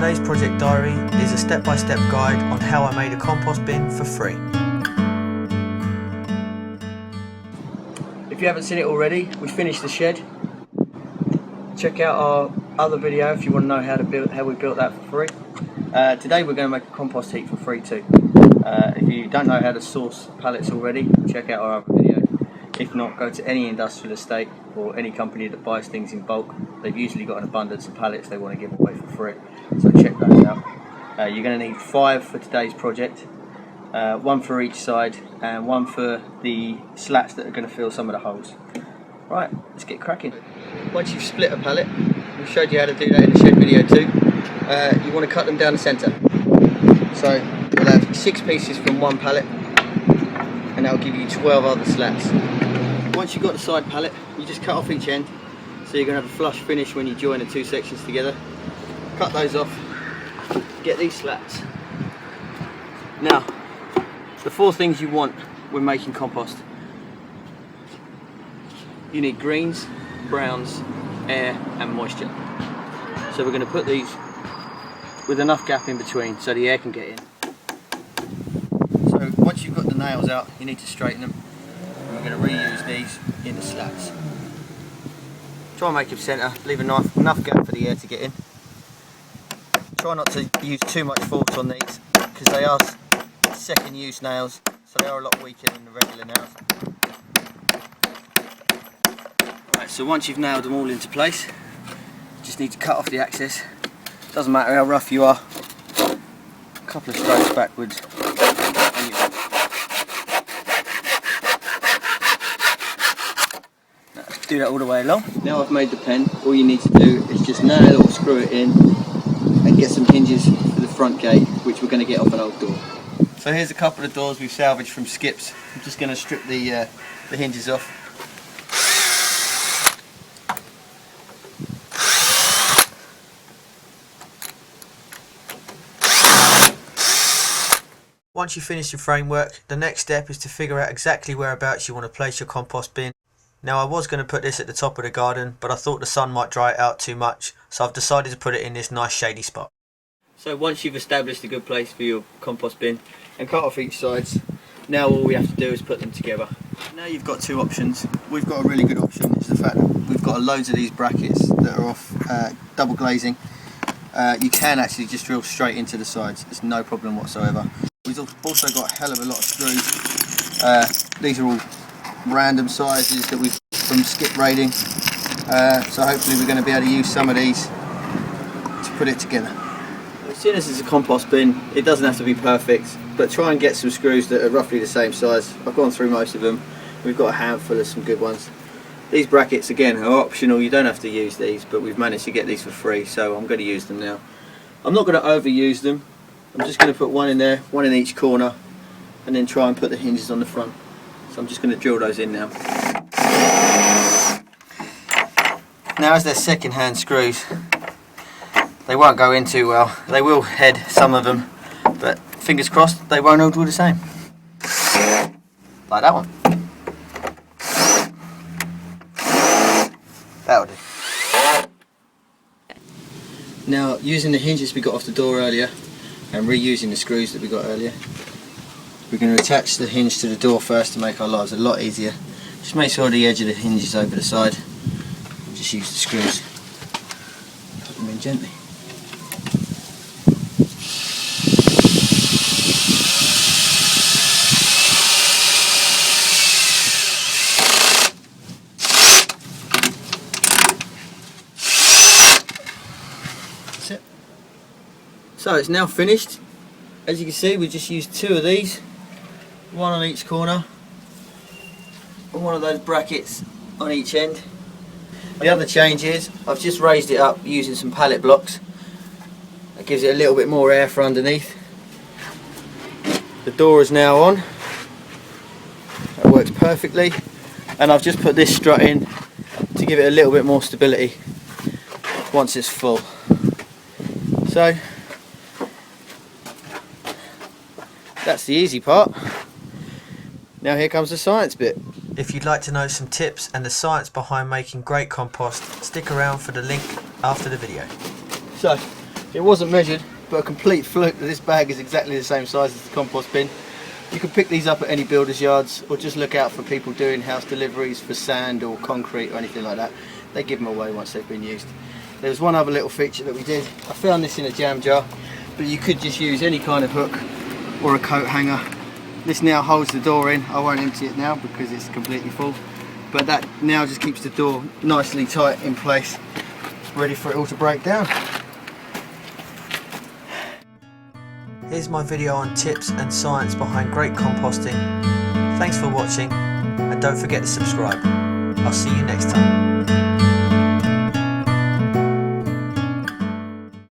Today's project diary is a step-by-step guide on how I made a compost bin for free. If you haven't seen it already, we finished the shed. Check out our other video if you want to know how we built that for free. Today we're going to make a compost heap for free too. If you don't know how to source pallets already, check out our other video. If not, go to any industrial estate or any company that buys things in bulk. They've usually got an abundance of pallets they want to give away for free, so check those out. You're going to need 5 for today's project, 1 for each side and 1 for the slats that are going to fill some of the holes. Right, let's get cracking. Once you've split a pallet, we showed you how to do that in the shed video too, you want to cut them down the centre. So you'll have 6 pieces from one pallet and that will give you 12 other slats. Once you've got the side pallet, you just cut off each end, so you're going to have a flush finish when you join the 2 sections together. Cut those off, get these slats. Now, the 4 things you want when making compost. You need greens, browns, air and moisture. So we're going to put these with enough gap in between so the air can get in. So once you've got the nails out, you need to straighten them. And we're going to reuse these in the slats. Try and make them centre, leave enough gap for the air to get in. Try not to use too much force on these because they are second use nails, so they are a lot weaker than the regular nails. Right, so once you've nailed them all into place, you just need to cut off the excess. Doesn't matter how rough you are, a couple of strokes backwards. Do that all the way along. Now I've made the pen, all you need to do is just nail or screw it in and get some hinges for the front gate, which we're going to get off an old door. So here's a couple of doors we've salvaged from skips. I'm just going to strip the hinges off. Once you've finished your framework, the next step is to figure out exactly whereabouts you want to place your compost bin. Now I was going to put this at the top of the garden, but I thought the sun might dry it out too much, so I've decided to put it in this nice shady spot. So once you've established a good place for your compost bin and cut off each sides, now all we have to do is put them together. Now you've got 2 options. We've got a really good option, it's the fact that we've got loads of these brackets that are off double glazing. You can actually just drill straight into the sides, it's no problem whatsoever. We've also got a hell of a lot of screws. These are all random sizes that we've from skip raiding, so hopefully we're going to be able to use some of these to put it together. As soon as it's a compost bin, it doesn't have to be perfect, but try and get some screws that are roughly the same size. I've gone through most of them. We've got a handful of some good ones. These brackets again are optional, you don't have to use these, but we've managed to get these for free, so I'm going to use them now. I'm not going to overuse them. I'm just going to put 1 in there, 1 in each corner, and then try and put the hinges on the front. So I'm just going to drill those in now. Now as they're second-hand screws, they won't go in too well. They will head some of them, but fingers crossed they won't all do the same. Like that one. That'll do. Now using the hinges we got off the door earlier and reusing the screws that we got earlier, we're going to attach the hinge to the door first to make our lives a lot easier. Just make sure the edge of the hinge is over the side. And just use the screws. Put them in gently. That's it. So it's now finished. As you can see, we just used 2 of these. 1 on each corner and 1 of those brackets on each end. The other change is I've just raised it up using some pallet blocks. That gives it a little bit more air for underneath. The door is now on. That works perfectly, and I've just put this strut in to give it a little bit more stability once it's full. So that's the easy part. Now here comes the science bit. If you'd like to know some tips and the science behind making great compost, stick around for the link after the video. So It wasn't measured, but a complete fluke that this bag is exactly the same size as the compost bin. You can pick these up at any builder's yards, or just look out for people doing house deliveries for sand or concrete or anything like that. They give them away once they've been used. There was one other little feature that we did. I found this in a jam jar, but you could just use any kind of hook or a coat hanger. This now holds the door in. I won't empty it now because it's completely full, but that now just keeps the door nicely tight in place, ready for it all to break down. Here's my video on tips and science behind great composting. Thanks for watching, and don't forget to subscribe. I'll see you next time.